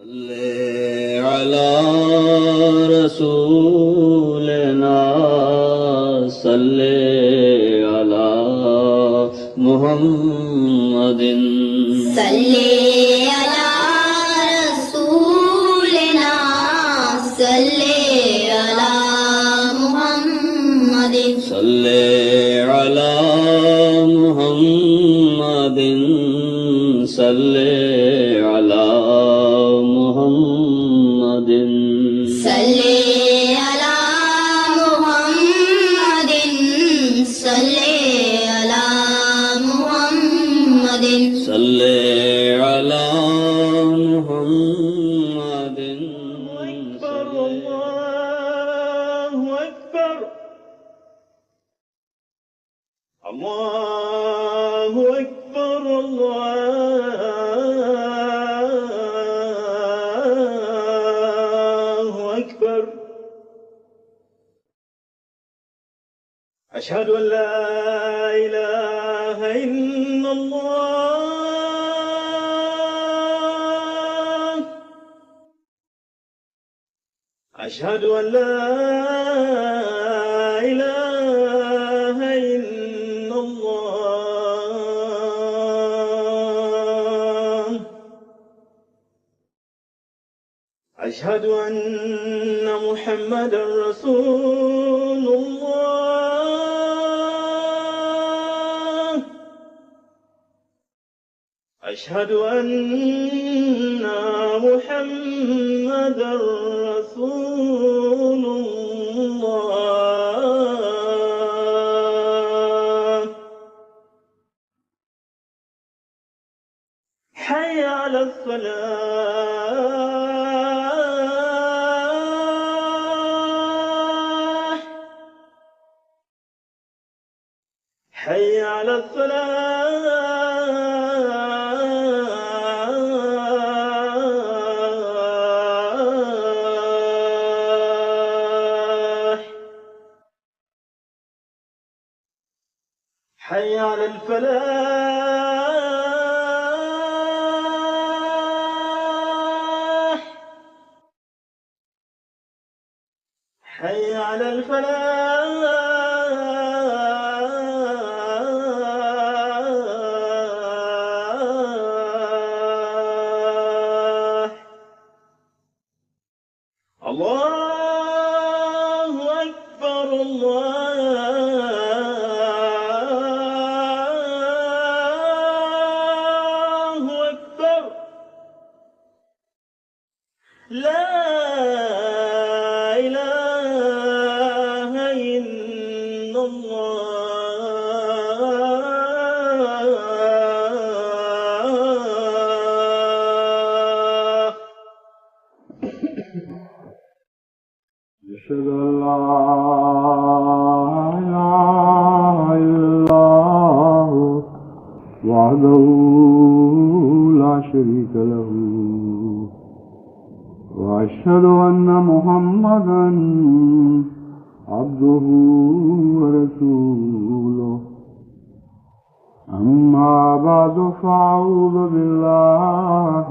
صل على رسولنا صل على محمد صل على رسولنا صل على محمد صل على محمد صل على محمد صل على محمد صل على محمد صل على محمد أكبر الله أكبر الله أكبر الله أكبر أشهد أن لا إله إلا الله أشهد أن لا إله إلا الله أشهد أن محمدا رسول الله أشهد أن محمدا رسول الله حي على الصلاة حي على الصلاة حي على الفلاح حي على الفلاح الله أكبر الله أكبر لا إله إلا الله أشهد أن لا إله إلا الله وحده لا شريك له وأشهد أن محمدا عبده ورسوله أما بعد فأعوذ بالله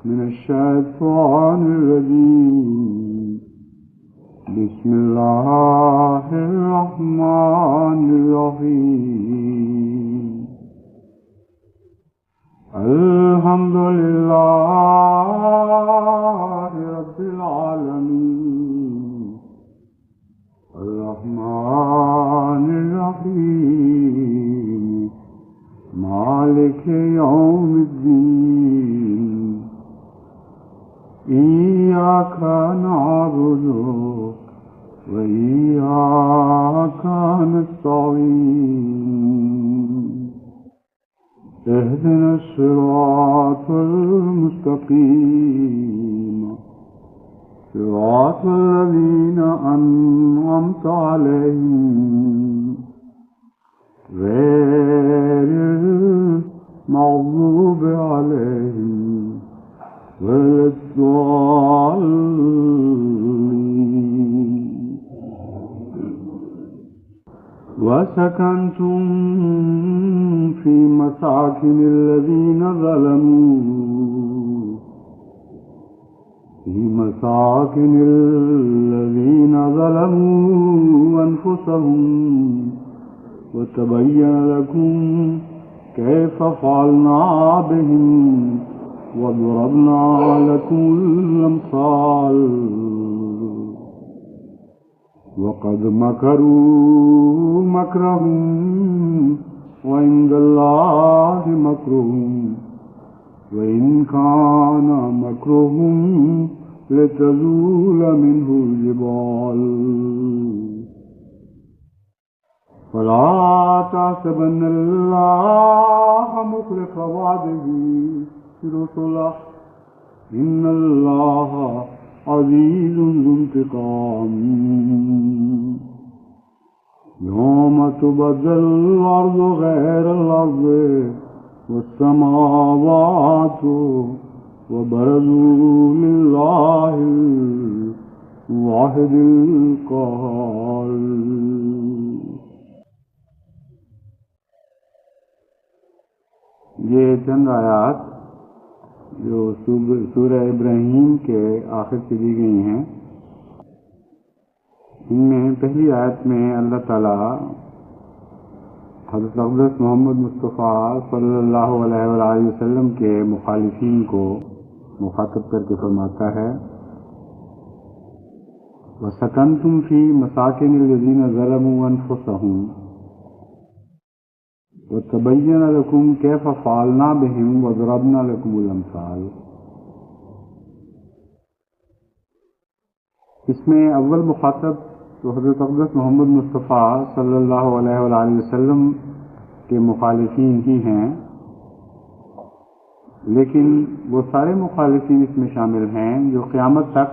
من الشيطان الرجيم بسم الله الرحمن الرحيم الحمد لله رب العالمين الرحمن الرحيم مالك يوم الدين إياك نعبد وإياك نستعين اهدنا الصراط المستقيم صراط الذين أنعمت عليهم غير المغضوب عليهم ولا الضالين وسكنتم في مساكن الذين ظلموا في مساكن الذين ظلموا أنفسهم وتبين لكم كيف فعلنا بهم وضربنا لكم الأمثال وقد مكروا مكرهم وعند الله مكرهم وإن كان مكرهم لتزول منه الجبال فلا تحسبن الله مخلف وعده رسله إن الله عزيز ذو انتقام يوم تبدل الأرض غير الأرض والسماوات وبرزوا لله الواحد القهار. یہ چند آیات جو سورہ ابراہیم کے آخر سے دی گئی ہیں، ان میں پہلی آیت میں اللہ تعالیٰ حضرت اقدس محمد مصطفیٰ صلی اللہ علیہ وآلہ وسلم کے مخالفین کو مخاطب کر کے فرماتا ہے وَسَكَنْتُمْ فِي مَسَاكِنِ الَّذِينَ ظَلَمُوا أَنفُسَهُمْ وَتَبَيَّنَ لَكُمْ كَيْفَ فَعَلْنَا بِهِمْ وَضَرَبْنَا لَكُمُ الْأَمْثَالَ. اس میں اول مخاطب تو حضرت اقدس محمد مصطفیٰ صلی اللہ علیہ وآلہ وسلم کے مخالفین ہی ہیں، لیکن وہ سارے مخالفین اس میں شامل ہیں جو قیامت تک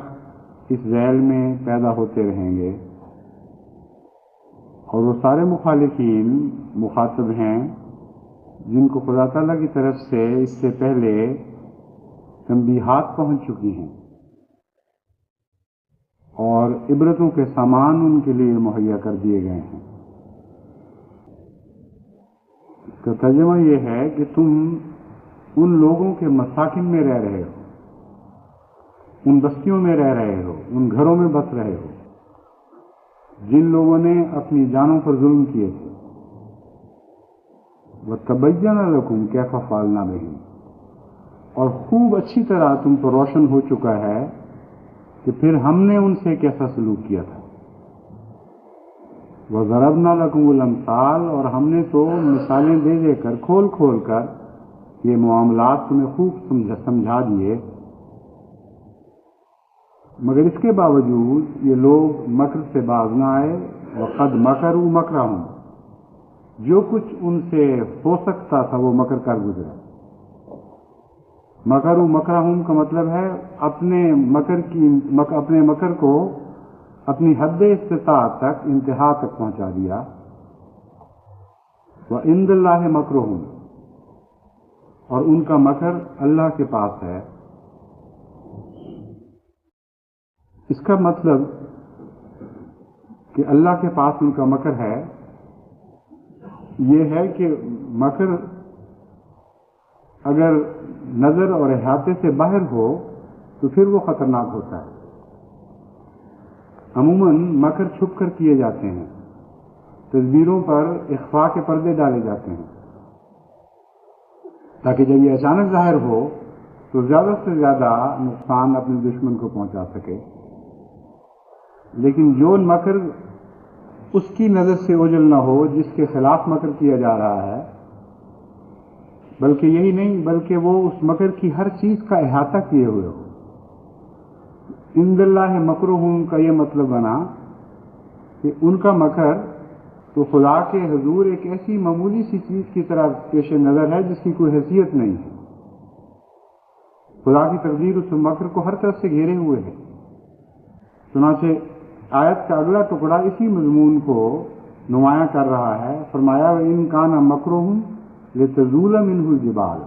اس ذیل میں پیدا ہوتے رہیں گے، اور وہ سارے مخالفین مخاطب ہیں جن کو خدا تعالیٰ کی طرف سے اس سے پہلے تنبیہات پہنچ چکی ہیں اور عبرتوں کے سامان ان کے لیے مہیا کر دیے گئے ہیں. اس کا ترجمہ یہ ہے کہ تم ان لوگوں کے مساکن میں رہ رہے ہو، ان بستیوں میں رہ رہے ہو، ان گھروں میں بس رہے ہو جن لوگوں نے اپنی جانوں پر ظلم کیے تھے. وَتَبَيَّنَ لَكُمْ كَيْفَ فَعَلْنَا بِهِمْ، اور خوب اچھی طرح تم پر روشن ہو چکا ہے کہ پھر ہم نے ان سے کیسا سلوک کیا تھا. وَضَرَبْنَا لَكُمُ الْأَمْثَالَ، اور ہم نے تو مثالیں دے دے کر کھول کھول کر یہ معاملات تمہیں خوب سمجھا دیے، مگر اس کے باوجود یہ لوگ مکر سے باز نہ آئے. وَقَدْ مَكَرُوا مَكْرَهُمْ، جو کچھ ان سے ہو سکتا تھا وہ مکر کر گزرا. مکروا مکرہم کا مطلب ہے اپنے مکر کو اپنی حد استطاعت تک، انتہا تک پہنچا دیا. وَعِندَ اللَّهِ مَكْرُهُمْ، اور ان کا مکر اللہ کے پاس ہے. اس کا مطلب کہ اللہ کے پاس ان کا مکر ہے یہ ہے کہ مکر اگر نظر اور احاطے سے باہر ہو تو پھر وہ خطرناک ہوتا ہے. عموماً مکر چھپ کر کیے جاتے ہیں، تدبیروں پر اخفاء کے پردے ڈالے جاتے ہیں تاکہ جب یہ اچانک ظاہر ہو تو زیادہ سے زیادہ نقصان اپنے دشمن کو پہنچا سکے. لیکن جو مکر اس کی نظر سے اوجھل نہ ہو جس کے خلاف مکر کیا جا رہا ہے، بلکہ یہی نہیں بلکہ وہ اس مکر کی ہر چیز کا احاطہ کیے ہوئے ہو. عند اللہ مکرہم کا یہ مطلب بنا کہ ان کا مکر تو خدا کے حضور ایک ایسی معمولی سی چیز کی طرح پیش نظر ہے جس کی کوئی حیثیت نہیں ہے. خدا کی تقدیر اس مکر کو ہر طرف سے گھیرے ہوئے ہے. چنانچہ آیت کا اگلا ٹکڑا اسی مضمون کو نمایاں کر رہا ہے. فرمایا وَإِن كَانَ مَكْرُهُمْ لِتَزُولَ مِنْهُ الْجِبَالُ،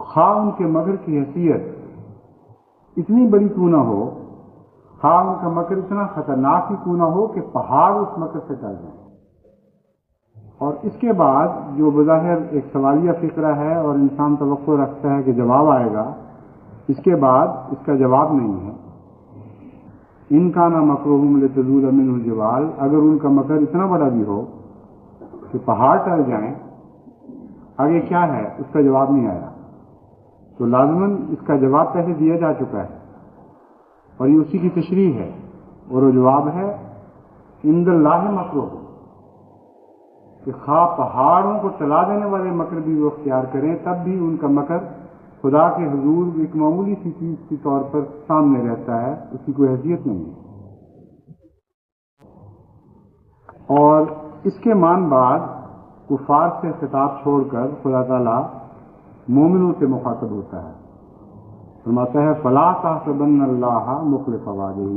خواہ ان کے مکر کی حیثیت اتنی بڑی کیوں نہ ہو، خواہ ان کا مکر اتنا خطرناک ہی کیوں نہ ہو کہ پہاڑ اس مکر سے ٹل جائیں. اور اس کے بعد جو بظاہر ایک سوالیہ فقرہ ہے اور انسان توقع رکھتا ہے کہ جواب آئے گا، اس کے بعد اس کا جواب نہیں ہے۔ ان کا نہ مکرہم لتزول منہ الجبال، اگر ان کا مکر اتنا بڑا بھی ہو کہ پہاڑ ٹل جائیں، آگے کیا ہے اس کا جواب نہیں آیا، تو لازماً اس کا جواب پہلے دیا جا چکا ہے، اور یہ اسی کی تشریح ہے، اور وہ جواب ہے عند اللہ مکرہم، کہ خواہ پہاڑوں کو ٹلا دینے والے مکر بھی وہ اختیار کریں، تب بھی ان کا مکر خدا کے حضور ایک معمولی سی چیز کے طور پر سامنے رہتا ہے، اس کی کوئی حیثیت نہیں ہے۔ اور اس کے مان بعد کفار سے خطاب چھوڑ کر خدا تعالیٰ مومنوں سے مخاطب ہوتا ہے، فرماتا ہے فَلَا تَحْسَبَنَّ اللَّهَ مُخْلِفَ وَعْدِهِ،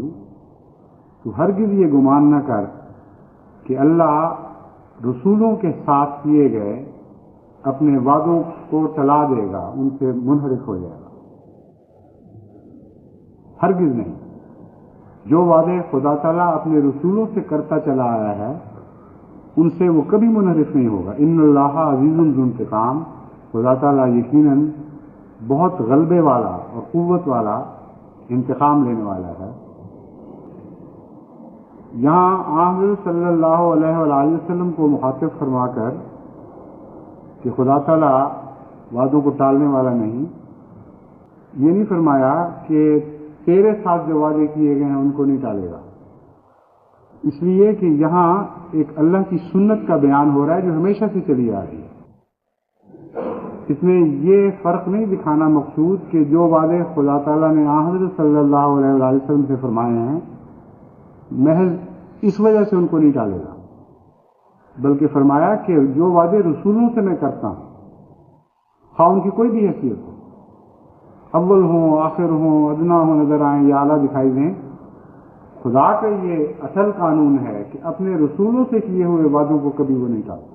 تو ہرگز یہ گمان نہ کر کہ اللہ رسولوں کے ساتھ کیے گئے اپنے وعدوں کو ٹلا دے گا، ان سے منحرف ہو جائے گا، ہرگز نہیں۔ جو وعدے خدا تعالیٰ اپنے رسولوں سے کرتا چلا آیا ہے ان سے وہ کبھی منحرف نہیں ہوگا۔ ان اللہ عزیز ذو انتقام، خدا تعالیٰ یقیناً بہت غلبے والا اور قوت والا انتقام لینے والا ہے۔ یہاں حضرت صلی اللہ علیہ وآلہ وسلم کو مخاطب فرما کر کہ خدا تعالیٰ وعدوں کو ٹالنے والا نہیں، یہ نہیں فرمایا کہ تیرے ساتھ جو وعدے کیے گئے ہیں ان کو نہیں ٹالے گا، اس لیے کہ یہاں ایک اللہ کی سنت کا بیان ہو رہا ہے جو ہمیشہ سے چلی آ رہی ہے۔ اس میں یہ فرق نہیں دکھانا مقصود کہ جو وعدے خدا تعالیٰ نے حضرت صلی اللہ علیہ وآلہ وسلم سے فرمائے ہیں محض اس وجہ سے ان کو نہیں ٹالے گا، بلکہ فرمایا کہ جو وعدے رسولوں سے میں کرتا ہوں، خواہ ان کی کوئی بھی حیثیت ہو، اول ہوں آخر ہوں ادنا ہوں نظر آئیں یا اعلیٰ دکھائی دیں، خدا کا یہ اصل قانون ہے کہ اپنے رسولوں سے کیے ہوئے وعدوں کو کبھی وہ نہیں ٹالتا۔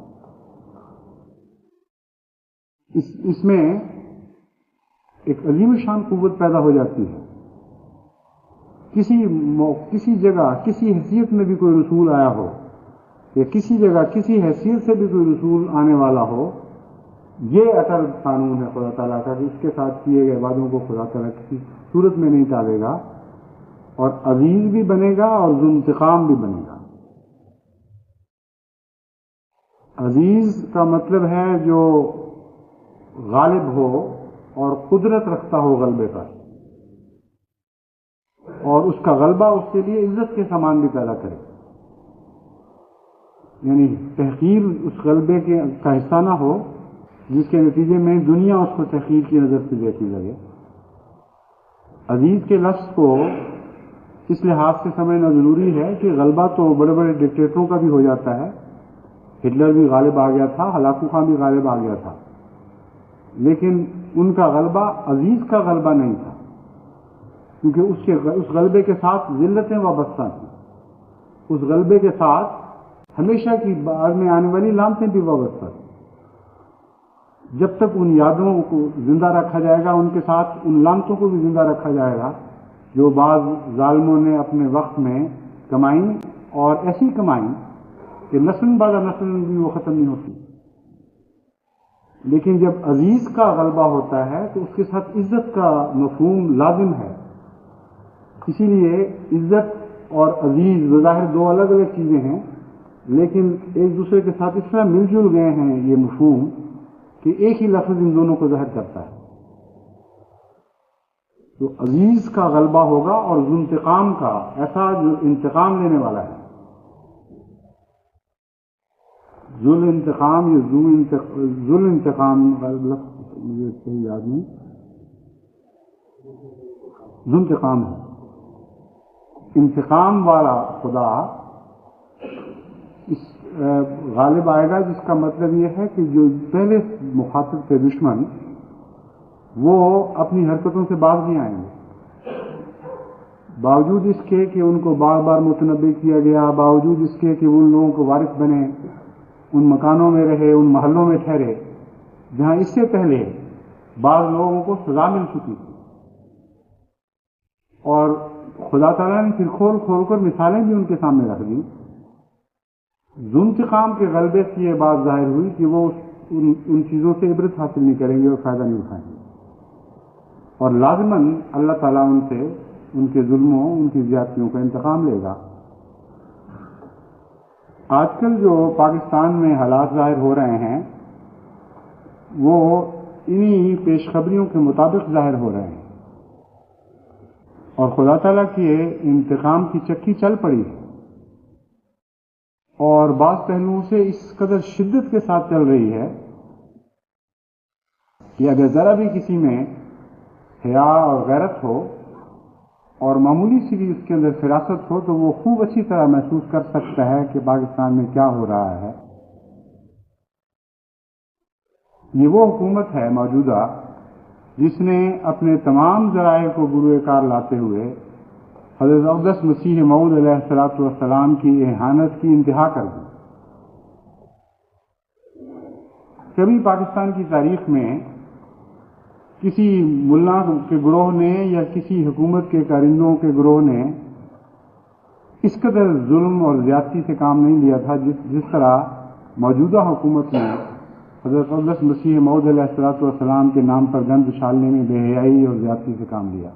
اس میں ایک عظیم شان قوت پیدا ہو جاتی ہے۔ کسی جگہ کسی حیثیت میں بھی کوئی رسول آیا ہو، یا کسی جگہ کسی حیثیت سے بھی کوئی رسول آنے والا ہو، یہ اصل قانون ہے خدا تعالیٰ کا کہ اس کے ساتھ کیے گئے وعدوں کو خدا تعالیٰ کسی صورت میں نہیں ٹالے گا، اور عزیز بھی بنے گا اور ذو انتقام بھی بنے گا۔ عزیز کا مطلب ہے جو غالب ہو اور قدرت رکھتا ہو غلبے پر، اور اس کا غلبہ اس کے لیے عزت کے سامان بھی پیدا کرے، یعنی تحقیر اس غلبے کا حصہ نہ ہو جس کے نتیجے میں دنیا اس کو تحقیر کی نظر سے دیکھنے لگے۔ عزیز کے لفظ کو اس لحاظ سے سمجھنا ضروری ہے کہ غلبہ تو بڑے بڑے ڈکٹیٹروں کا بھی ہو جاتا ہے، ہٹلر بھی غالب آ گیا تھا، ہلاکو خان بھی غالب آ گیا تھا، لیکن ان کا غلبہ عزیز کا غلبہ نہیں تھا، کیونکہ اس غلبے کے ساتھ ذلتیں وابستہ تھیں، اس غلبے کے ساتھ ہمیشہ کی بعد میں آنے والی لعنتیں بھی وابستہ تھیں۔ جب تک ان یادوں کو زندہ رکھا جائے گا، ان کے ساتھ ان لعنتوں کو بھی زندہ رکھا جائے گا جو بعض ظالموں نے اپنے وقت میں کمائیں، اور ایسی کمائیں کہ نسل بعد نسل بھی وہ ختم نہیں ہوتی۔ لیکن جب عزیز کا غلبہ ہوتا ہے تو اس کے ساتھ عزت کا مفہوم لازم ہے۔ اسی لیے عزت اور عزیز بظاہر دو الگ الگ چیزیں ہیں، لیکن ایک دوسرے کے ساتھ اس طرح مل جل گئے ہیں یہ مفہوم کہ ایک ہی لفظ ان دونوں کو ظاہر کرتا ہے۔ تو عزیز کا غلبہ ہوگا اور ذو انتقام کا، ایسا جو انتقام لینے والا ہے۔ ذو انتقام یا ذو انتقام لفظ مجھے صحیح یاد نہیں، ذو انتقام ہے، انتقام والا خدا اس غالب آئے گا، جس کا مطلب یہ ہے کہ جو پہلے مخاطب تھے دشمن، وہ اپنی حرکتوں سے باز نہیں آئیں گے، باوجود اس کے کہ ان کو بار بار متنبع کیا گیا، باوجود اس کے کہ ان لوگوں کو وارث بنے، ان مکانوں میں رہے، ان محلوں میں ٹھہرے جہاں اس سے پہلے بعض لوگوں کو سزا مل چکی تھی، اور خدا تعالیٰ نے پھر کھول کھول کر مثالیں بھی ان کے سامنے رکھ دیں۔ ذو انتقام کے غلبے سے یہ بات ظاہر ہوئی کہ وہ ان چیزوں سے عبرت حاصل نہیں کریں گے اور فائدہ نہیں اٹھائیں گے، اور لازماً اللہ تعالیٰ ان سے ان کے ظلموں، ان کی زیادتیوں کا انتقام لے گا۔ آج کل جو پاکستان میں حالات ظاہر ہو رہے ہیں وہ انہی پیشخبریوں کے مطابق ظاہر ہو رہے ہیں، اور خدا تعالیٰ کے انتقام کی چکی چل پڑی ہے، اور بعض پہلوؤں سے اس قدر شدت کے ساتھ چل رہی ہے کہ اگر ذرا بھی کسی میں حیا اور غیرت ہو اور معمولی سی بھی اس کے اندر فراست ہو تو وہ خوب اچھی طرح محسوس کر سکتا ہے کہ پاکستان میں کیا ہو رہا ہے۔ یہ وہ حکومت ہے موجودہ جس نے اپنے تمام ذرائع کو بروئے کار لاتے ہوئے حضرت اقدس مسیح موعود علیہ الصلوۃ والسلام کی اہانت کی انتہا کر دی۔ کبھی پاکستان کی تاریخ میں کسی ملا کے گروہ نے یا کسی حکومت کے کارندوں کے گروہ نے اس قدر ظلم اور زیادتی سے کام نہیں لیا تھا جس طرح موجودہ حکومت نے حضرت اقدس مسیح موعود علیہ الصلوۃ والسلام کے نام پر گند اچھالنے میں بے حیائی اور زیادتی سے کام لیا۔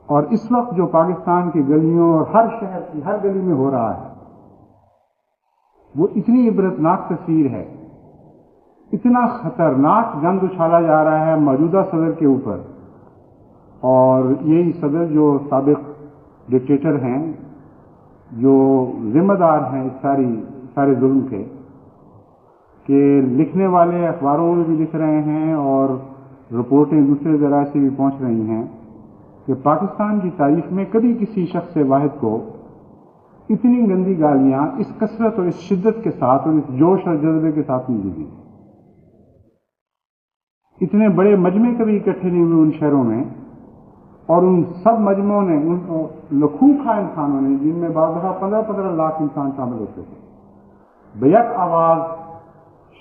اور اس وقت جو پاکستان کی گلیوں اور ہر شہر کی ہر گلی میں ہو رہا ہے وہ اتنی عبرتناک تصویر ہے، اتنا خطرناک گند اچھالا جا رہا ہے موجودہ صدر کے اوپر، اور یہی صدر جو سابق ڈکٹیٹر ہیں، جو ذمہ دار ہیں اس سارے ظلم کے، کہ لکھنے والے اخباروں میں بھی لکھ رہے ہیں اور رپورٹیں دوسرے ذرائع سے بھی پہنچ رہی ہیں کہ پاکستان کی تاریخ میں کبھی کسی شخص واحد کو اتنی گندی گالیاں اس کثرت اور اس شدت کے ساتھ اور اس جوش اور جذبے کے ساتھ نہیں دی۔ اتنے بڑے مجمع کبھی اکٹھے نہیں ہوئے ان شہروں میں، اور ان سب مجمعوں نے، ان لکھوں خواہ انسانوں نے، جن میں بعض دفعہ 15-15 لاکھ انسان شامل ہوتے تھے، بیک آواز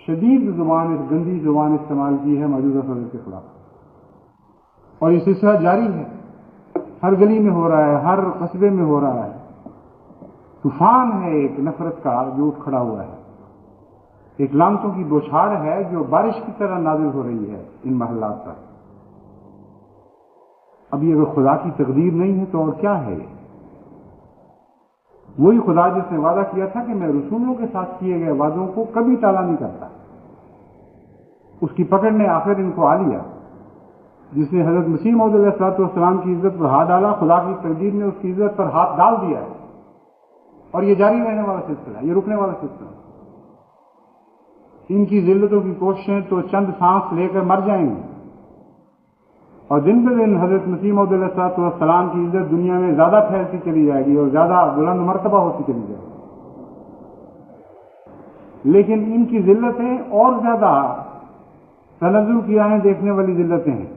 شدید زبان، اس گندی زبان استعمال کی ہے موجودہ صدر کے خلاف، اور یہ سلسلہ جاری ہے، ہر گلی میں ہو رہا ہے، ہر قصبے میں ہو رہا ہے۔ طوفان ہے ایک نفرت کا جو اٹھ کھڑا ہوا ہے، ایک لعنتوں کی بوچھاڑ ہے جو بارش کی طرح نازل ہو رہی ہے ان محلات پر۔ اب یہ اگر خدا کی تقدیر نہیں ہے تو اور کیا ہے؟ وہی خدا جس نے وعدہ کیا تھا کہ میں رسولوں کے ساتھ کیے گئے وعدوں کو کبھی ٹالا نہیں کرتا، اس کی پکڑ نے آخر ان کو آ لیا۔ جس نے حضرت مسیح موعود علیہ الصلوۃ والسلام کی عزت پر ہاتھ ڈالا، خدا کی تقدیر نے اس کی عزت پر ہاتھ ڈال دیا ہے، اور یہ جاری رہنے والا سلسلہ ہے، یہ رکنے والا سلسلہ ہے۔ ان کی ذلتوں کی کوششیں تو چند سانس لے کر مر جائیں گی، اور دن بہ دن حضرت مسیح موعود علیہ الصلوۃ والسلام کی عزت دنیا میں زیادہ پھیلتی چلی جائے گی اور زیادہ بلند مرتبہ ہوتی چلی جائے گی، لیکن ان کی ذلتیں اور زیادہ تنزل کی راہیں دیکھنے والی ذلتیں ہیں،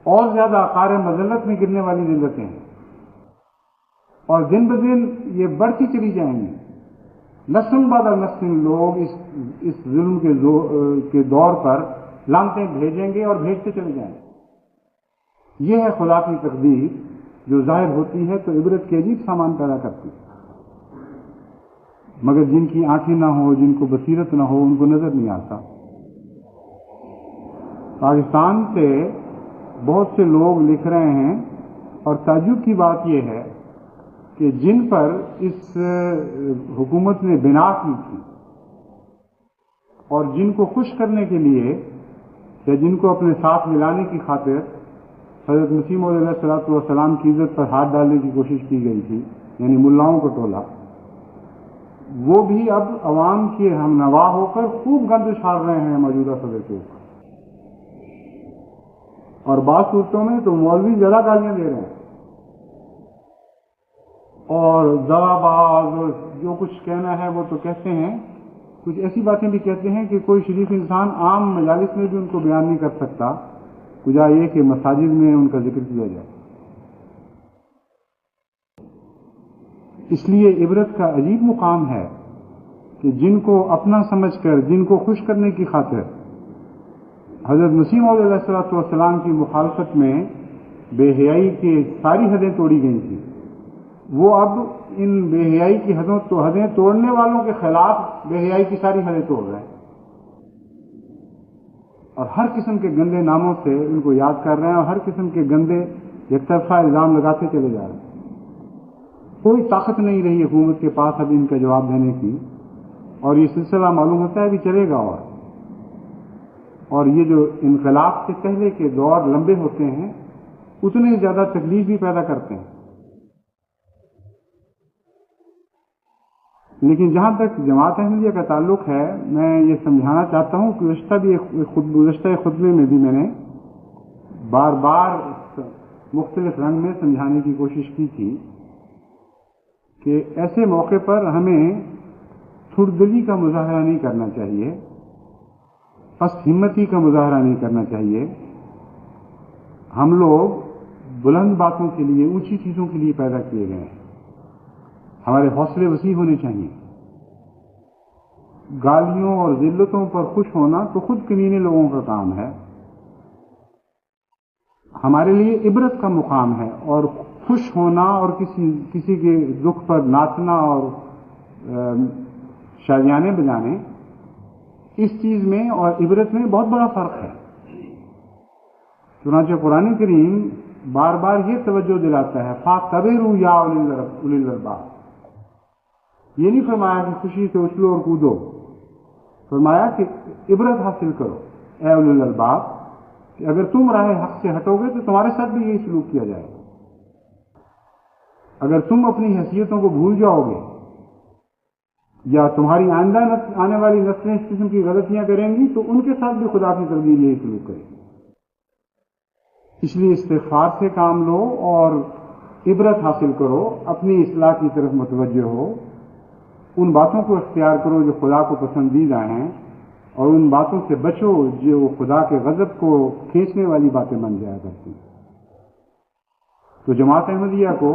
اور زیادہ قعر مذلت میں گرنے والی ذلتیں ہیں، اور دن بہ دن یہ بڑھتی چلی جائیں گی۔ نسل بعد نسل لوگ اس ظلم کے دور پر لعنتیں بھیجیں گے اور بھیجتے چلے جائیں گے۔ یہ ہے خدا کی تقدیر جو ظاہر ہوتی ہے تو عبرت کے عجیب سامان پیدا کرتی ہے، مگر جن کی آنکھیں نہ ہو، جن کو بصیرت نہ ہو، ان کو نظر نہیں آتا۔ پاکستان سے بہت سے لوگ لکھ رہے ہیں، اور تعجب کی بات یہ ہے کہ جن پر اس حکومت نے بنا کی تھی اور جن کو خوش کرنے کے لیے یا جن کو اپنے ساتھ ملانے کی خاطر حضرت مسیح موعود علیہ الصلوۃ والسلام کی عزت پر ہاتھ ڈالنے کی کوشش کی گئی تھی، یعنی ملاؤں کو ٹولا، وہ بھی اب عوام کے ہم نوا ہو کر خوب گند اچھال رہے ہیں موجودہ صدر کے اوپر، اور بعض صورتوں میں تو مولوی زیادہ گالیاں دے رہے ہیں، اور ضوابط جو کچھ کہنا ہے وہ تو کہتے ہیں، کچھ ایسی باتیں بھی کہتے ہیں کہ کوئی شریف انسان عام مجالس میں بھی ان کو بیان نہیں کر سکتا، کجا یہ کہ مساجد میں ان کا ذکر کیا جائے۔ اس لیے عبرت کا عجیب مقام ہے کہ جن کو اپنا سمجھ کر، جن کو خوش کرنے کی خاطر حضرت مسیح موعود علیہ الصلوۃ والسلام کی مخالفت میں بے حیائی کی ساری حدیں توڑی گئی تھیں، وہ اب ان بے حیائی کی حدیں توڑنے والوں کے خلاف بے حیائی کی ساری حدیں توڑ رہے ہیں، اور ہر قسم کے گندے ناموں سے ان کو یاد کر رہے ہیں، اور ہر قسم کے گندے یک طرفہ الزام لگاتے چلے جا رہے ہیں۔ کوئی طاقت نہیں رہی حکومت کے پاس اب ان کا جواب دینے کی، اور یہ سلسلہ معلوم ہوتا ہے بھی چلے گا۔ اور یہ جو انقلاب سے پہلے کے دور لمبے ہوتے ہیں اتنے زیادہ تکلیف بھی پیدا کرتے ہیں۔ لیکن جہاں تک جماعت احمدیہ کا تعلق ہے، میں یہ سمجھانا چاہتا ہوں کہ گزشتہ خطبے میں بھی میں نے بار بار مختلف رنگ میں سمجھانے کی کوشش کی تھی کہ ایسے موقع پر ہمیں تھردلی کا مظاہرہ نہیں کرنا چاہیے، پست ہمتی کا مظاہرہ نہیں کرنا چاہیے۔ ہم لوگ بلند باتوں کے لیے، اونچی چیزوں کے لیے پیدا کیے گئے ہیں، ہمارے حوصلے وسیع ہونے چاہیے۔ گالیوں اور ذلتوں پر خوش ہونا تو خود کمینے لوگوں کا کام ہے۔ ہمارے لیے عبرت کا مقام ہے، اور خوش ہونا اور کسی کے دکھ پر ناچنا اور شادیانے بجانے، اس چیز میں اور عبرت میں بہت بڑا فرق ہے۔ چنانچہ قرآن کریم بار بار یہ توجہ دلاتا ہے، فَاعْتَبِرُوا يَا أُولِي الْأَلْبَابِ۔ یہ نہیں فرمایا کہ خوشی سے اچھلو اور کودو، فرمایا کہ عبرت حاصل کرو اے اولی الالباب، کہ اگر تم راہ حق سے ہٹو گے تو تمہارے ساتھ بھی یہی سلوک کیا جائے گا۔ اگر تم اپنی حیثیتوں کو بھول جاؤ گے یا تمہاری آئندہ آنے والی نسلیں اس قسم کی غلطیاں کریں گی تو ان کے ساتھ بھی خدا کی تقدیر یہی سلوک کرے گی۔ اس لیے استغفار سے کام لو اور عبرت حاصل کرو، اپنی اصلاح کی طرف متوجہ ہو، ان باتوں کو اختیار کرو جو خدا کو پسندیدہ ہیں، اور ان باتوں سے بچو جو خدا کے غضب کو کھینچنے والی باتیں بن جایا کرتی ہیں۔ تو جماعت احمدیہ کو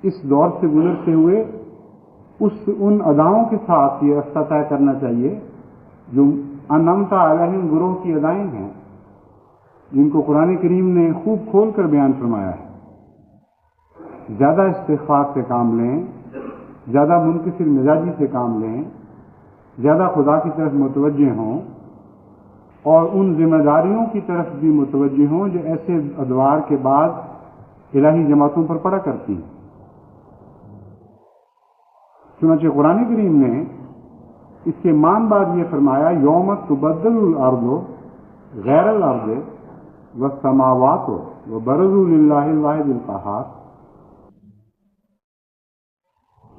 اس دور سے گزرتے ہوئے ان اداؤں کے ساتھ یہ راستہ طے کرنا چاہیے جو انعمتا علیہم گروہ کی ادائیں ہیں، جن کو قرآن کریم نے خوب کھول کر بیان فرمایا ہے۔ زیادہ استغفار سے کام لیں، زیادہ منکسر مزاجی سے کام لیں، زیادہ خدا کی طرف متوجہ ہوں، اور ان ذمہ داریوں کی طرف بھی متوجہ ہوں جو ایسے ادوار کے بعد الہی جماعتوں پر پڑا کرتی ہیں۔ چنانچہ قرآن کریم نے اس کے مان بعد یہ فرمایا، یوم تبدل الارض غیر الارض والسماوات وبرزوا للہ الواحد القہار،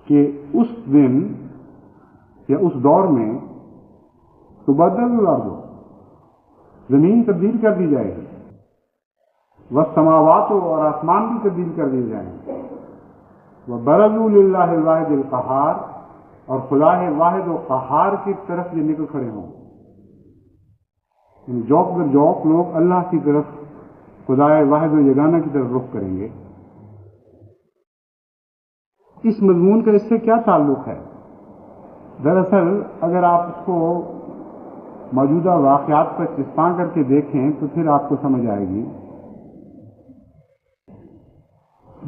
کہ اس دن یا اس دور میں تبدل الارض، زمین تبدیل کر دی جائے گی، والسماوات، اور آسمان بھی تبدیل کر دیے جائیں گے، وبرزوا للہ الواحد القہار، اور خدا واحد و قہار کی طرف یہ نکل کھڑے ہوں، جوک در جوک لوگ اللہ کی طرف، خدا واحد و یگانہ کی طرف رخ کریں گے۔ اس مضمون کا اس سے کیا تعلق ہے؟ دراصل اگر آپ اس کو موجودہ واقعات پر چسپاں کر کے دیکھیں تو پھر آپ کو سمجھ آئے گی۔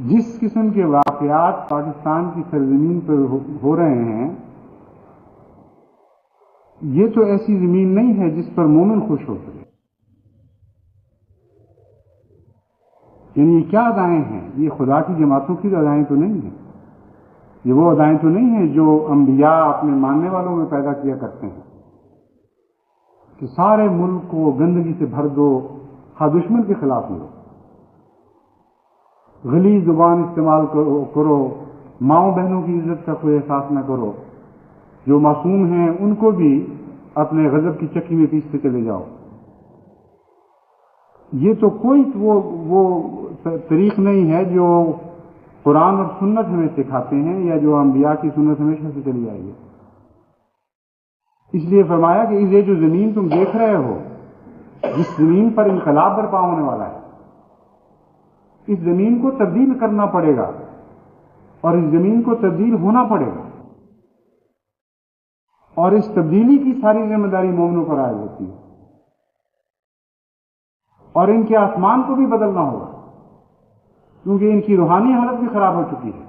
جس قسم کے واقعات پاکستان کی سرزمین پر ہو رہے ہیں، یہ تو ایسی زمین نہیں ہے جس پر مومن خوش ہو سکے۔ یعنی یہ کیا ادائیں ہیں؟ یہ خدا کی جماعتوں کی ادائیں تو نہیں ہیں، یہ وہ ادائیں تو نہیں ہیں جو انبیاء اپنے ماننے والوں میں پیدا کیا کرتے ہیں کہ سارے ملک کو گندگی سے بھر دو، ہاں دشمن کے خلاف لو، غلیظ زبان استعمال کرو، ماؤں بہنوں کی عزت کا کوئی احساس نہ کرو، جو معصوم ہیں ان کو بھی اپنے غضب کی چکی میں پیستے چلے جاؤ۔ یہ تو کوئی وہ طریق نہیں ہے جو قرآن اور سنت ہمیں سکھاتے ہیں یا جو انبیاء کی سنت ہمیشہ سے چلی آئی ہے۔ اس لیے فرمایا کہ یہ جو زمین تم دیکھ رہے ہو، جس زمین پر انقلاب برپا ہونے والا ہے، اس زمین کو تبدیل کرنا پڑے گا، اور اس زمین کو تبدیل ہونا پڑے گا، اور اس تبدیلی کی ساری ذمہ داری مومنوں پر عائد ہوتی ہے، اور ان کے آسمان کو بھی بدلنا ہوگا کیونکہ ان کی روحانی حالت بھی خراب ہو چکی ہے۔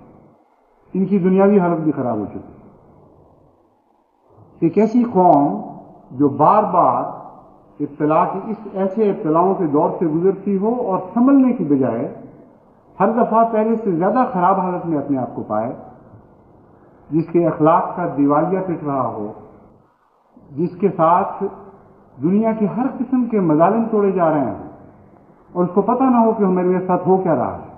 ان کی دنیاوی حالت بھی خراب ہو چکی. ایک ایسی قوم جو بار بار ابتلا کی ایسے ابتلاؤں کے دور سے گزرتی ہو اور سنبھلنے کی بجائے ہر دفعہ پہلے سے زیادہ خراب حالت میں اپنے آپ کو پائے، جس کے اخلاق کا دیوالیہ پٹ رہا ہو، جس کے ساتھ دنیا کے ہر قسم کے مظالم توڑے جا رہے ہیں اور اس کو پتہ نہ ہو کہ میرے ساتھ ہو کیا رہا ہے.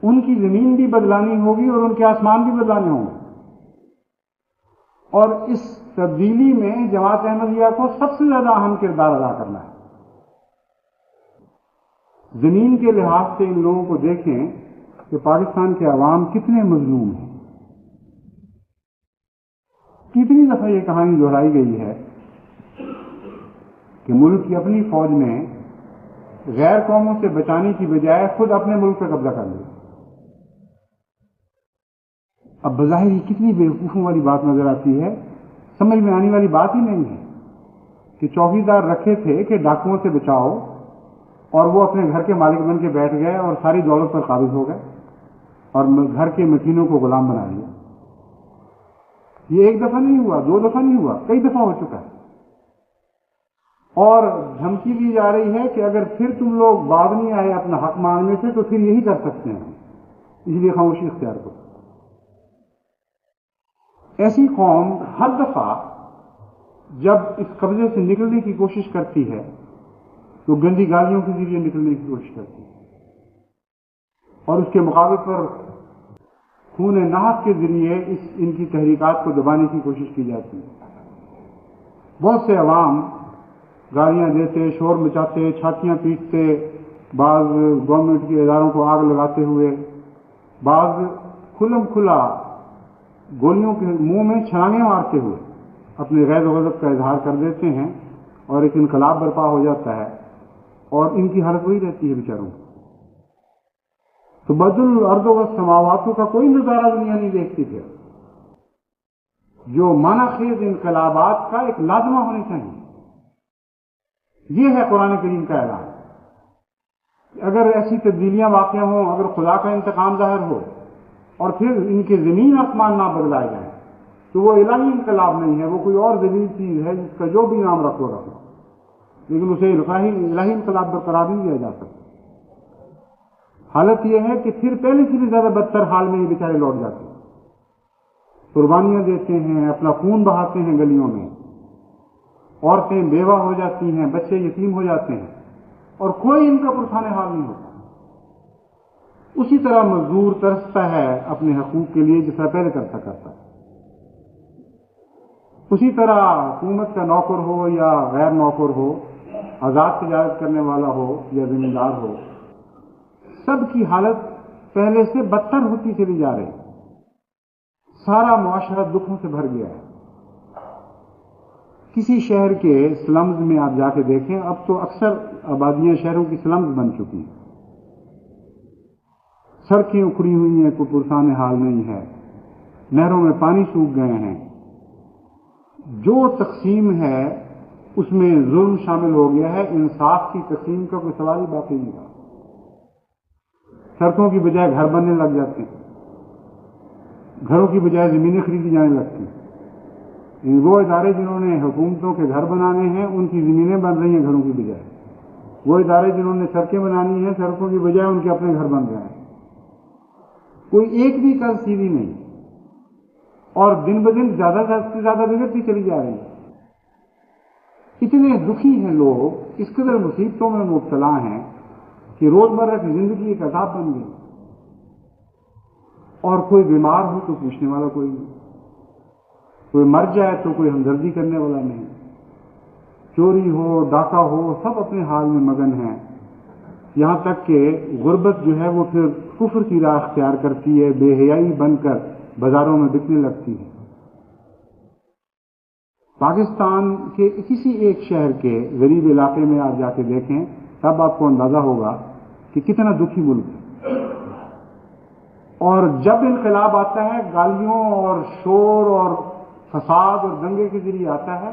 ان کی زمین بھی بدلانی ہوگی اور ان کے آسمان بھی بدلانے ہوں گے. اور اس تبدیلی میں جماعت احمدیہ کو سب سے زیادہ اہم کردار ادا کرنا ہے. زمین کے لحاظ سے ان لوگوں کو دیکھیں کہ پاکستان کے عوام کتنے مظلوم ہیں. کتنی دفعہ یہ کہانی دہرائی گئی ہے کہ ملک کی اپنی فوج نے غیر قوموں سے بچانے کی بجائے خود اپنے ملک پہ قبضہ کر لیا. اب بظاہر یہ کتنی بیوقوفوں والی بات نظر آتی ہے، سمجھ میں آنے والی بات ہی نہیں ہے کہ چوکیدار رکھے تھے کہ ڈاکوؤں سے بچاؤ، اور وہ اپنے گھر کے مالک بن کے بیٹھ گئے اور ساری دولت پر قابض ہو گئے اور گھر کے مکینوں کو غلام بنا لیا. یہ ایک دفعہ نہیں ہوا، دو دفعہ نہیں ہوا، کئی دفعہ ہو چکا ہے. اور دھمکی دی جا رہی ہے کہ اگر پھر تم لوگ باز نہیں آئے اپنا حق مانگنے سے تو پھر یہی کر سکتے ہیں. اس لیے خاموشی اختیار کرو. ایسی قوم ہر دفعہ جب اس قبضے سے نکلنے کی کوشش کرتی ہے تو گندی گالیوں کے ذریعے نکلنے کی کوشش کرتی ہے، اور اس کے مقابلے پر خون نہاد کے ذریعے ان کی تحریکات کو دبانے کی کوشش کی جاتی ہے. بہت سے عوام گالیاں دیتے، شور مچاتے، چھاتیاں پیٹتے، بعض گورنمنٹ کے اداروں کو آگ لگاتے ہوئے، بعض کھلم کھلا گولیوں کے منہ میں چھلانگیں مارتے ہوئے اپنے غیظ و غضب کا اظہار کر دیتے ہیں، اور ایک انقلاب برپا ہو جاتا ہے اور ان کی حالت وہی رہتی ہے بیچاروں. تو بدل الارض والسماوات کا کوئی نظارہ دنیا نہیں دیکھتی پھر، جو معنی خیز انقلابات کا ایک لازمہ ہونا چاہیے. یہ ہے قرآن کریم کا اعلان. اگر ایسی تبدیلیاں واقع ہوں، اگر خدا کا انتقام ظاہر ہو اور پھر ان کے زمین آسمان نہ بدلائے جائیں تو وہ الہی انقلاب نہیں ہے، وہ کوئی اور ذلیل چیز ہے جس کا جو بھی نام رکھو، لیکن اسے الہی انقلاب برقرار نہیں دیا جا سکتا. حالت یہ ہے کہ پھر پہلے سے بھی زیادہ بدتر حال میں یہ بیچارے لوٹ جاتے ہیں، قربانیاں دیتے ہیں، اپنا خون بہاتے ہیں گلیوں میں، عورتیں بیوہ ہو جاتی ہیں، بچے یتیم ہو جاتے ہیں، اور کوئی ان کا پرسان حال نہیں ہوتا. اسی طرح مزدور ترستا ہے اپنے حقوق کے لیے جس طرح پہلے ترسا کرتا ہے. اسی طرح حکومت کا نوکر ہو یا غیر نوکر ہو، آزاد تجارت کرنے والا ہو یا زمیندار ہو، سب کی حالت پہلے سے بدتر ہوتی چلی جا رہی. سارا معاشرہ دکھوں سے بھر گیا ہے. کسی شہر کے سلمز میں آپ جا کے دیکھیں، اب تو اکثر آبادیاں شہروں کی سلمز بن چکی ہیں. سڑکیں اکھڑی ہوئی ہیں، کوئی پرسان حال نہیں ہے، نہروں میں پانی سوکھ گئے ہیں. جو تقسیم ہے اس میں ظلم شامل ہو گیا ہے، انصاف کی تقسیم کا کوئی سوال ہی باقی نہیں رہا. سڑکوں کی بجائے گھر بننے لگ جاتے ہیں، گھروں کی بجائے زمینیں خریدی جانے لگتی ہیں. وہ ادارے جنہوں نے حکومتوں کے گھر بنانے ہیں ان کی زمینیں بن رہی ہیں گھروں کی بجائے. وہ ادارے جنہوں نے سڑکیں بنانی ہیں سڑکوں کی بجائے ان کے اپنے گھر بن رہے ہیں. کوئی ایک بھی کل سیدھی نہیں، اور دن بدن زیادہ سے زیادہ بگڑتی چلی جا رہی ہے. اتنے دکھی ہیں لوگ، اس قدر مصیبتوں میں مبتلا ہیں کہ روزمرہ کی زندگی ایک عذاب بن گئی. اور کوئی بیمار ہو تو پوچھنے والا کوئی نہیں، کوئی مر جائے تو کوئی ہمدردی کرنے والا نہیں. چوری ہو، ڈاکہ ہو، سب اپنے حال میں مگن ہیں. یہاں تک کہ غربت جو ہے وہ پھر کفر کی راہ اختیار کرتی ہے، بے حیائی بن کر بازاروں میں بکنے لگتی ہے. پاکستان کے کسی ایک شہر کے غریب علاقے میں آپ جا کے دیکھیں تب آپ کو اندازہ ہوگا کہ کتنا دکھی ملک ہے. اور جب انقلاب آتا ہے گالیوں اور شور اور فساد اور دنگے کے ذریعے آتا ہے،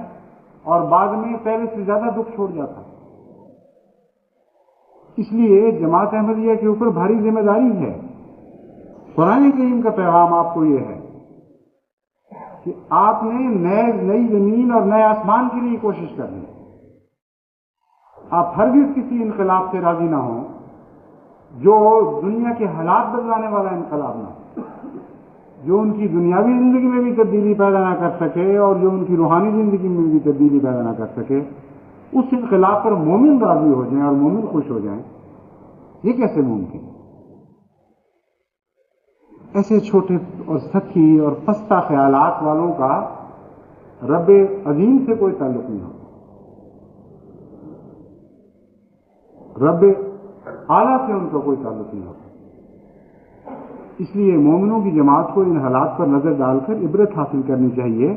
اور بعد میں پہلے سے زیادہ دکھ چھوڑ جاتا ہے. اس لیے جماعت احمدیہ کے اوپر بھاری ذمہ داری ہے قرآن کریم کا پیغام آپ کو یہ ہے کہ آپ نے نئی زمین اور نئے آسمان کے لیے کوشش کرنی ہے. آپ ہرگز کسی انقلاب سے راضی نہ ہوں جو دنیا کے حالات بدلانے والا انقلاب نہ ہو، جو ان کی دنیاوی زندگی میں بھی تبدیلی پیدا نہ کر سکے اور جو ان کی روحانی زندگی میں بھی تبدیلی پیدا نہ کر سکے. اس انقلاب پر مومن راضی ہو جائیں اور مومن خوش ہو جائیں، یہ کیسے ممکن؟ ایسے چھوٹے اور سطحی اور پستہ خیالات والوں کا رب عظیم سے کوئی تعلق نہیں ہوتا، رب اعلیٰ سے ان کا کوئی تعلق نہیں ہوتا. اس لیے مومنوں کی جماعت کو ان حالات پر نظر ڈال کر عبرت حاصل کرنی چاہیے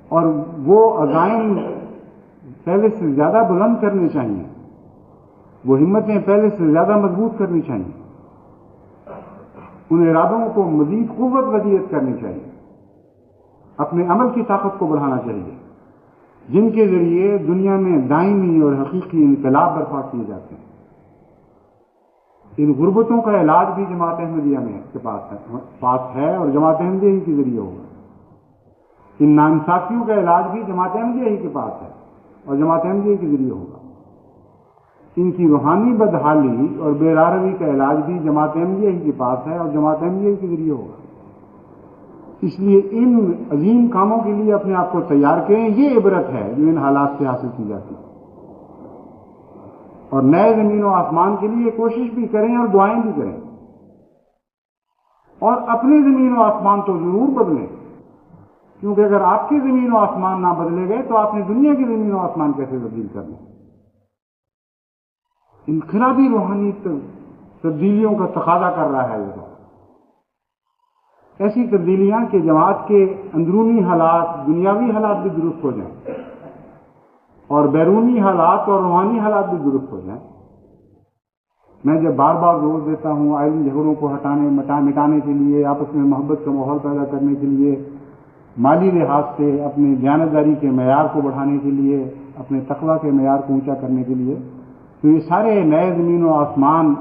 اور وہ عزائم پہلے سے زیادہ بلند کرنے چاہیے، وہ ہمتیں پہلے سے زیادہ مضبوط کرنی چاہیے، ان ارادوں کو مزید قوت ودیت کرنی چاہیے، اپنے عمل کی طاقت کو بڑھانا چاہیے، جن کے ذریعے دنیا میں دائمی اور حقیقی انقلاب برپا کیے جاتے ہیں. ان غربتوں کا علاج بھی جماعت احمدیہ میں کے پاس ہے اور جماعت احمدیہ ہی کے ذریعے ہوگا. ان ناانصافیوں کا علاج بھی جماعت احمدیہ ہی کے پاس ہے اور جماعت احمدیہ کے ذریعے ہوگا. ان کی روحانی بدحالی اور بے راروی کا علاج بھی جماعت احمدیہ ہی کے پاس ہے اور جماعت احمدیہ ہی کے ذریعے ہوگا. اس لیے ان عظیم کاموں کے لیے اپنے آپ کو تیار کریں. یہ عبرت ہے جو ان حالات سے حاصل کی جاتی ہے. اور نئے زمین و آسمان کے لیے کوشش بھی کریں اور دعائیں بھی کریں، اور اپنے زمین و آسمان تو ضرور بدلیں، کیونکہ اگر آپ کے زمین و آسمان نہ بدلے گئے تو آپ نے دنیا کی زمین و آسمان کیسے تبدیل کرنا؟ انقلابی روحانی تبدیلیوں کا تقاضا کر رہا ہے یہ. ایسی تبدیلیاں کہ جماعت کے اندرونی حالات، دنیاوی حالات بھی درست ہو جائیں اور بیرونی حالات اور روحانی حالات بھی درست ہو جائیں. میں جب بار بار زور دیتا ہوں آئلی جھگڑوں کو مٹانے کے لیے، آپس میں محبت کا ماحول پیدا کرنے کے لیے، مالی لحاظ سے اپنی دیانتداری کے معیار کو بڑھانے کے لیے، اپنے تقویٰ کے معیار کو اونچا کرنے کے لیے، تو یہ سارے نئے زمین و آسمان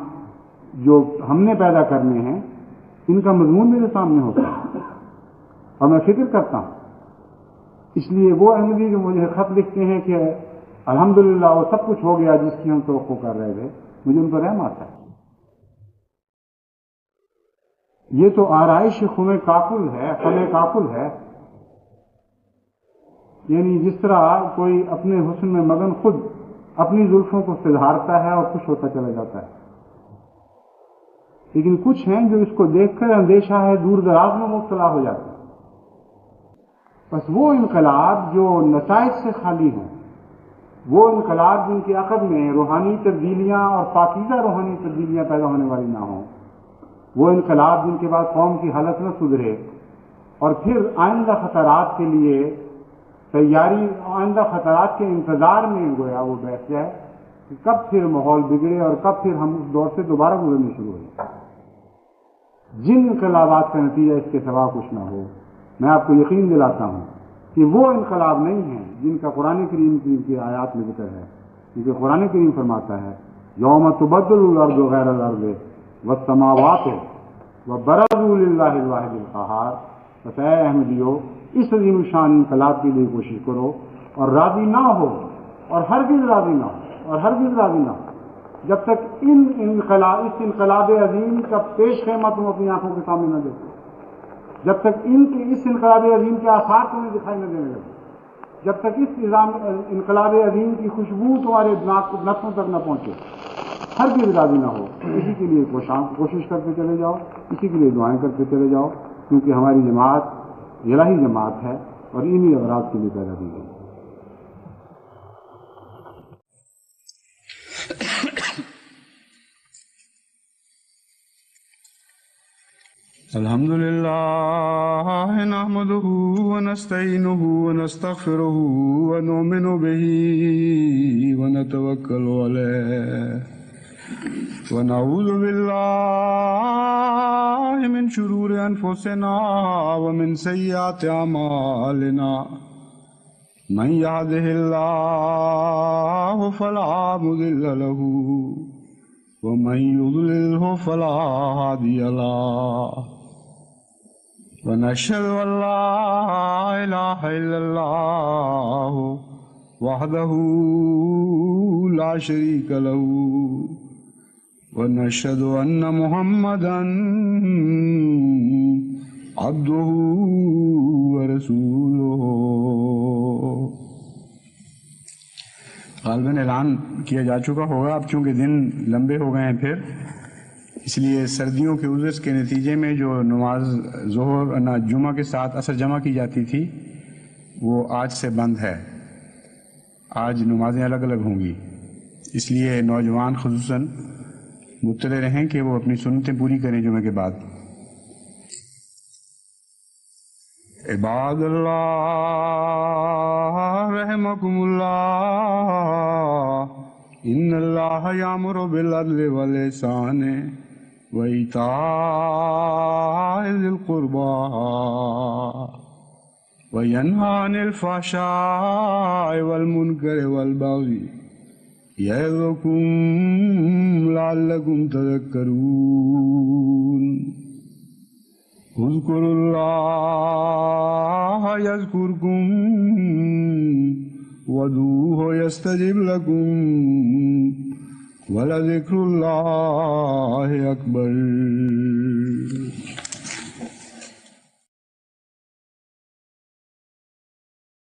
جو ہم نے پیدا کرنے ہیں ان کا مضمون میرے سامنے ہوتا ہے اور میں فکر کرتا ہوں. اس لیے وہ احمدی جو مجھے خط لکھتے ہیں کہ الحمدللہ وہ سب کچھ ہو گیا جس کی ہم توقع کر رہے تھے، مجھے ان پر رحم آتا ہے. یہ تو آرائش خم کاکل ہے، یعنی جس طرح کوئی اپنے حسن میں مگن خود اپنی زلفوں کو سدھارتا ہے اور خوش ہوتا چلا جاتا ہے. لیکن کچھ ہیں جو اس کو دیکھ کر اندیشہ ہے دور دراز میں مبتلا ہو جاتے ہیں. بس وہ انقلاب جو نتائج سے خالی ہیں، وہ انقلاب جن کے عقد میں روحانی تبدیلیاں اور پاکیزہ روحانی تبدیلیاں پیدا ہونے والی نہ ہوں، وہ انقلاب جن کے بعد قوم کی حالت نہ سدھرے اور پھر آئندہ خطرات کے لیے تیاری، آئندہ خطرات کے انتظار میں گویا وہ بیٹھ جائے کہ کب پھر ماحول بگڑے اور کب پھر ہم اس دور سے دوبارہ گزرنے شروع ہو جائیں. جن انقلابات کا نتیجہ اس کے سوا کچھ نہ ہو، میں آپ کو یقین دلاتا ہوں کہ وہ انقلاب نہیں ہیں جن کا قرآن کریم کی آیات میں ذکر ہے. کیونکہ قرآن کریم فرماتا ہے یوم تبدل الارض غیر الارض والسماوات وبرزوا للہ الواحد القہار. بس اے احمدیو، اس عظیم شان انقلاب کے لیے کوشش کرو اور راضی نہ ہو، اور ہرگز راضی نہ ہو جب تک اس انقلاب عظیم کا پیش خیمہ تم اپنی آنکھوں کے سامنے نہ دیکھو، جب تک اس انقلاب عظیم کے آثار تمہیں دکھائی نہ دینے لگے، جب تک اس انقلاب عظیم کی خوشبو تمہارے نسوں تک نہ پہنچے، ہرگز راضی نہ ہو. اسی کے لیے کوشش کرتے چلے جاؤ، اسی کے لیے دعائیں کرتے چلے جاؤ، کیونکہ ہماری جماعت الہی جماعت ہے اور انہی اغراض کے لیے پیدا کی گئی. الحمد لله نحمده ونستعينه ونستغفره ونؤمن به ونتوكل عليه ونعوذ بالله من شرور أنفسنا ومن سيئات أعمالنا. من يهده الله فلا مضل له ومن يضلله فلا هادي له. ونشهد أن لا إله إلا الله وحده لا شريك له ونشهد أن محمدا عبده ورسوله. غالباً اعلان کیا جا چکا ہوگا، اب چونکہ دن لمبے ہو گئے ہیں پھر، اس لیے سردیوں کے عذر کے نتیجے میں جو نماز ظہر جمعہ کے ساتھ عصر جمع کی جاتی تھی وہ آج سے بند ہے. آج نمازیں الگ الگ ہوں گی، اس لیے نوجوان خصوصاً مطلع رہیں کہ وہ اپنی سنتیں پوری کریں جمعہ کے بعد. عباد اللہ رحمکم اللہ، ان اللہ یامر بالعدل والاحسان وإیتاء ذی القربى وینہی عن الفحشاء والمنکر والبغی یعظکم لعلکم تذکرون. اذکروا اللہ یذکرکم وادعوہ یستجب لکم ولذکر اللہ اکبر.